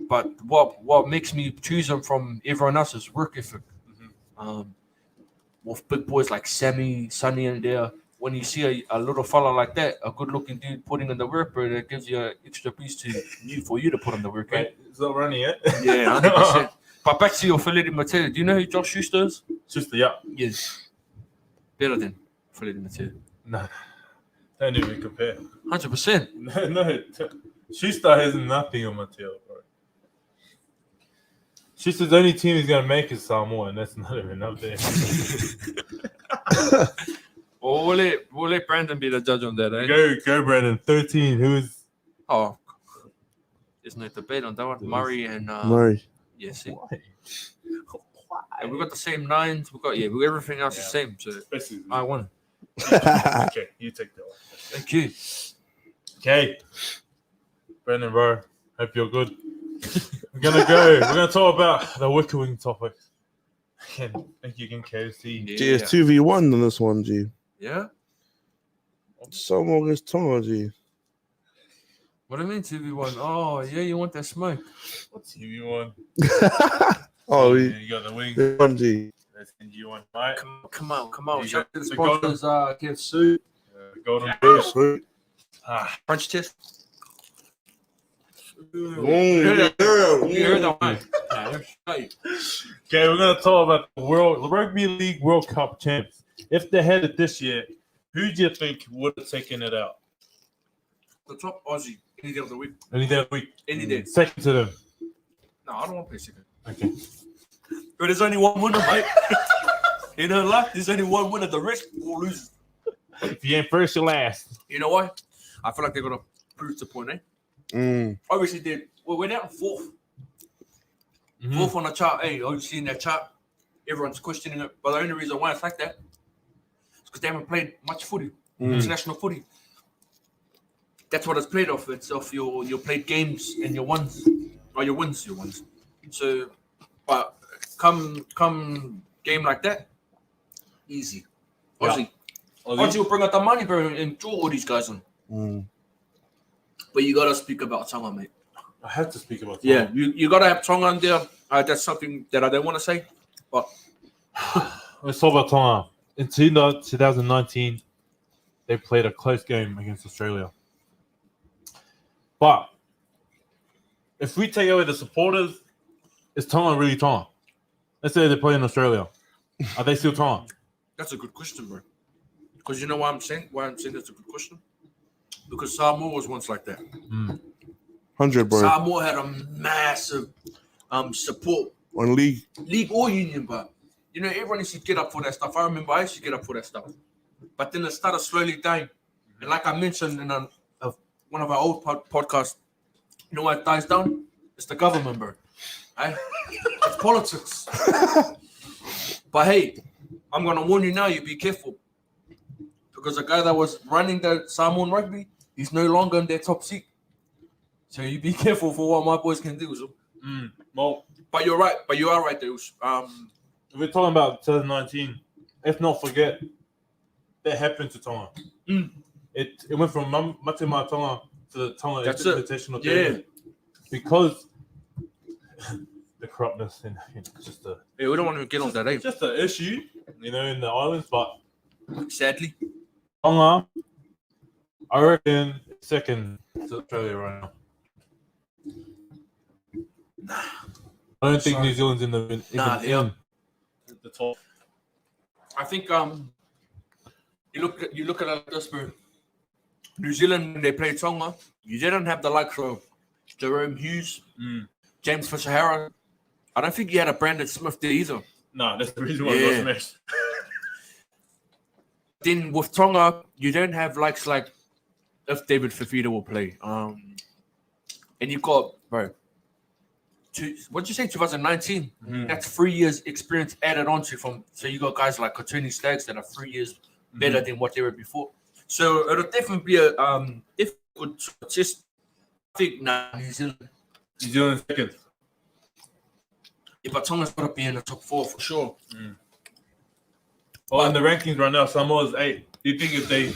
But what makes me choose him from everyone else is work ethic. with big boys like Sammy, Sonny in there. When you see a little fella like that, a good-looking dude putting in the work, bro, that gives you an extra piece for you to put in the work. Right. It's not running yet. Yeah, 100%. But back to your Filet Mateo. Do you know who Josh Schuster is? Schuster, yeah. Yes. Better than Filet Mateo. No. Don't even compare. 100%. No. Schuster has nothing on Mateo, bro. Schuster's only team he's going to make is Samoa, and that's not even up there. Well, we'll let Brandon be the judge on that, eh? Go, Brandon. 13. Who is? Oh, there's no debate on that one. Murray and Murray. Yeah, see. Why? And we got the same nines. We got everything else the same. So Basically. I won. Okay, you take that one. Thank you. Okay. Brandon, bro. Hope you're good. We're gonna talk about the wicker wing topic. Again, thank you again, KFC. G, it's 2v1 on this one, G. Yeah? Samoa against Tonga, G. What do you mean 2v1? Oh, yeah, you want that smoke. What's you Oh, you got the wing. 1G. That's NG1, right? Come on. You Shout got out to the the golden- sponsors, KFC. Golden Sweet. French test. You You heard that one? Okay, we're gonna talk about the Rugby League World Cup champs. If they had it this year, who do you think would have taken it out? The top Aussie. Any day of the week. Any day of the week. Any day. Second to them. No, I don't want to play second. Okay. But there's only one winner, mate. In her life, there's only one winner. The rest all losers. If you ain't first, you're last. You know why? I feel like they're gonna prove the point, eh? Obviously, we're down fourth. Mm-hmm. Fourth on the chart. Hey, obviously in that chart, everyone's questioning it. But the only reason why it's like that is because they haven't played much footy, international footy. That's what it's played off. It's off your played games and your wins. Or your wins. So, but come game like that, easy. Aussie. Aussie will bring out the money, bro, and draw all these guys on. But you gotta speak about Tonga, mate. I have to speak about Tonga. Yeah, you gotta have Tonga on there. That's something that I don't want to say, but let's talk about Tonga. In 2019, they played a close game against Australia. But if we take away the supporters, is Tonga really Tonga? Let's say they play in Australia. Are they still Tonga? That's a good question, bro. Because you know why I'm saying that's a good question? Because Samoa was once like that. 100, bro. Samoa had a massive support On league or union, but you know everyone used to get up for that stuff. I remember I used to get up for that stuff, but then it started slowly dying. And like I mentioned in one of our old podcasts, you know what dies down? It's the government, bro. Right? It's politics. But hey, I'm gonna warn you now. You be careful. Because the guy that was running the Samoan rugby, he's no longer in their top seat. So you be careful for what my boys can do. So. Well, but you're right. But you are right, though. If we're talking about 2019, let's not forget that happened to Tonga. It went from Matima Tonga to the Tonga Invitational Game. Because the corruptness and just a... Yeah, we don't want to get on that, eh? Just an issue, in the islands, but... Sadly. Tonga, I reckon second to Australia right now. I don't think New Zealand's in the top. I think you look at it like this, bro. New Zealand when they played Tonga, you didn't have the likes of Jerome Hughes, James Fisher-Harris. I don't think you had a Brandon Smith there either. No, that's the reason why I got smashed. Then with Tonga, you don't have likes like if David Fafita will play. And you got, bro, what did you say, 2019? That's 3 years experience added on to from. So you got guys like Katuni Stags that are 3 years better than what they were before. So it'll definitely be a difficult test. I think New Zealand. New Zealand second. Yeah, but Tonga's got to be in the top 4 for sure. Oh, in the rankings right now, Samoa's 8. Do you think if they...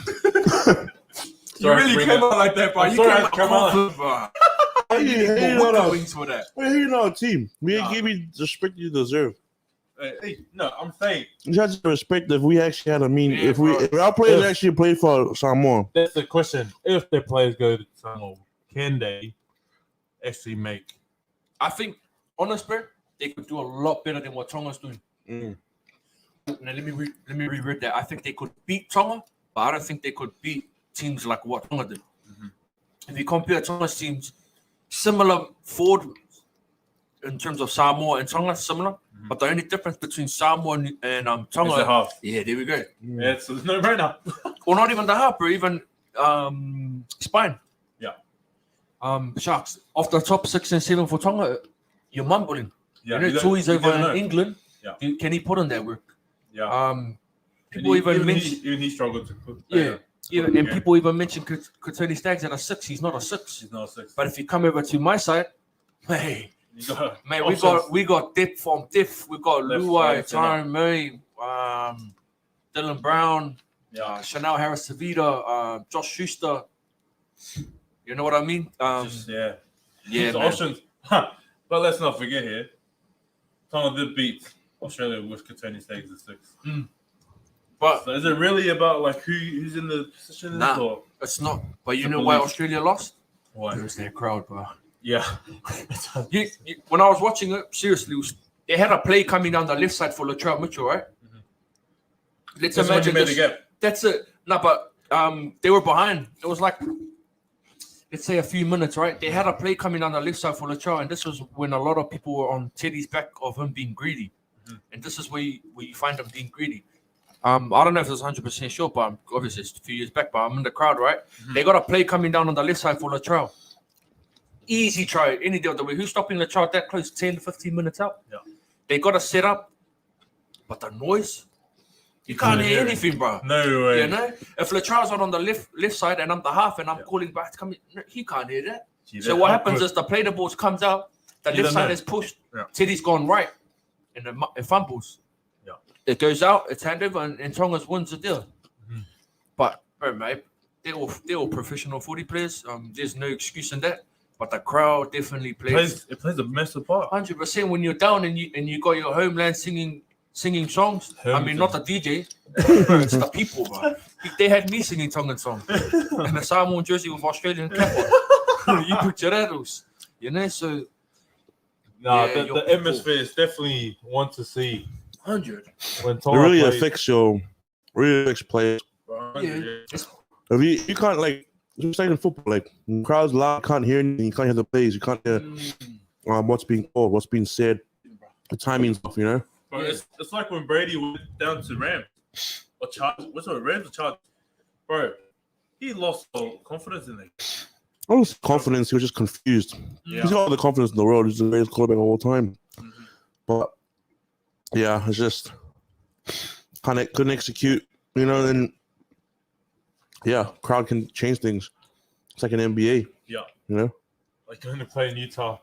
You really came out like that, bro. You came out, bro. Hey, Wings for that. Hey, you're not a team. We ain't give you the respect you deserve. No, I'm saying You have to respect if we actually had. I mean, Yeah, if our players actually played for Samoa, that's the question. If their players go to Samoa, can they actually make? I think, honestly, they could do a lot better than what Tonga's doing. Mm. Now let me reread that. I think they could beat Tonga, but I don't think they could beat teams like what Tonga did. If you compare Tonga's teams, similar forward in terms of Samoa and Tonga, similar. But the only difference between Samoa and Tonga, It's a half. yeah, there we go. Yeah, it's no brainer. Or not even the half, or even spine. Yeah. Sharks off the top 6 and 7 for Tonga, you're mumbling. Yeah, you know, Tui's over in know. England. Yeah. Can he put in that work? Yeah. People even mention. Even he struggled to put. People even mention Tony Staggs at a 6. He's not a 6. He's not a 6. But if you come over to my side, hey, man, we got depth from depth. We got Luai, Tyron Murray, Dylan Brown, Chanel Harris-Savita, Josh Schuster. You know what I mean? It's options. But let's not forget here, Tonga did beat Australia with Katoni Staggs at 6. But so is it really about like who's in the position? Nah, or? It's not. But you know why Australia lost? Why? It was their crowd, bro. Yeah. When I was watching it, seriously, they had a play coming down the left side for Latrell Mitchell, right? Let's imagine this. That's it. No, but they were behind. It was like, let's say a few minutes, right? They had a play coming down the left side for Latrell, and this was when a lot of people were on Teddy's back of him being greedy. And this is where you find him being greedy. I don't know if it's 100% sure, but obviously it's a few years back, but I'm in the crowd, right? They got a play coming down on the left side for Latrell. Easy try, any day of the way. Who's stopping Latrell that close, 10, 15 minutes out? Yeah. They got a set up, but the noise, you can't hear anything, bro. No way. You know? If Latrell's not on the left side and I'm the half and I'm calling back to come in, he can't hear that. So what happens is the play the balls comes out, the left side is pushed, Teddy's gone right, and it fumbles. It goes out, it's handover, and Tonga's wins the deal. But, bro, mate, they're all professional footy players. There's no excuse in that. But the crowd definitely plays. It plays a massive part. 100% when you're down and you got your homeland singing songs. I mean, not the DJ, bro, it's the people, bro. They had me singing Tongan songs and the Samoan jersey with Australian cap on. You picture that, you know. So, the atmosphere is definitely one to see. 100. When it really affects players. If you can't like just like in football, like crowds loud, can't hear anything, you can't hear the plays, you can't hear what's being called, what's being said, the timing's off, you know. Bro, it's like when Brady went down to Rams or Chargers. What's it, Rams or Chargers? Bro, he lost all confidence in it. Not just confidence, he was just confused. He's got all the confidence in the world. He's the greatest quarterback of all time. But yeah, it's just couldn't execute, you know. And crowd can change things. It's like an NBA. Yeah, you know, like going to play in Utah.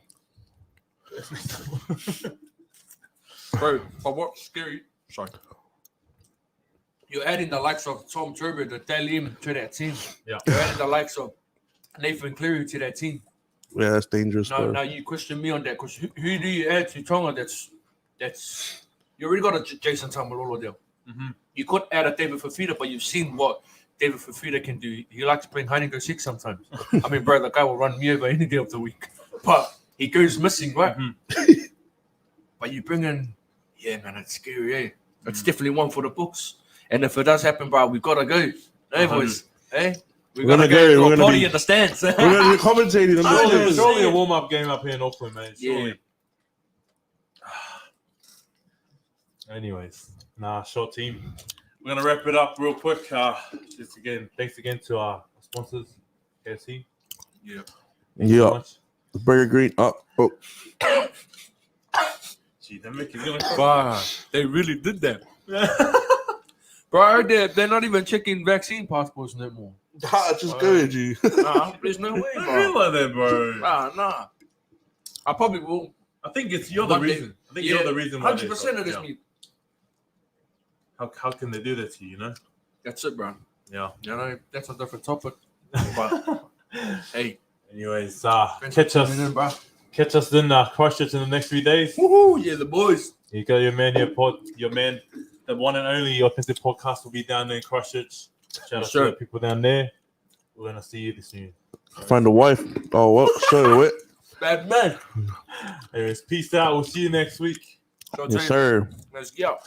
Bro, but what's scary? Sorry, you're adding the likes of Tom Turbo, the Talim to that team. Yeah, you're adding the likes of Nathan Cleary to that team. Yeah, that's dangerous. Now you question me on that because who do you add to Tonga? That's you already got a Jason Tamalolo there. You could add a David Fafita, but you've seen what David Fafita can do. He likes playing hide and go seek sometimes. I mean, bro, the guy will run me over any day of the week, but he goes missing, right? But you bring in, man, it's scary. Eh? It's definitely one for the books. And if it does happen, bro, we gotta go. Hey, boys, hey. We're gonna go. We're gonna party in the stands. We're gonna be commentating. Surely a warm-up game up here in Auckland, man. Surely. Anyways, short team. We're gonna wrap it up real quick. Just again, thanks again to our sponsors, KFC. Yeah. The Burger Green up. Oh. Gee, they're making it. Wow, they really did that. Bro, I heard they're not even checking vaccine passports no more. Just go, G. There's no way, bro. I realize that, bro. Nah. I probably will. I think you're the reason. I think you're the reason why. 100% of this me. How can they do that to you, you know? That's it, bro. Yeah. You know, that's a different topic. But hey. Anyways, catch us. Catch us in Christchurch in the next 3 days. Woohoo! Yeah, the boys. You got your man here, your man, the one and only Authentic Podcast will be down there in Christchurch. Shout out to the people down there. We're gonna see you soon. Find a wife. Oh, what? Sorry, what? Bad man. Anyways, peace out. We'll see you next week. Yes, sir. Let's go.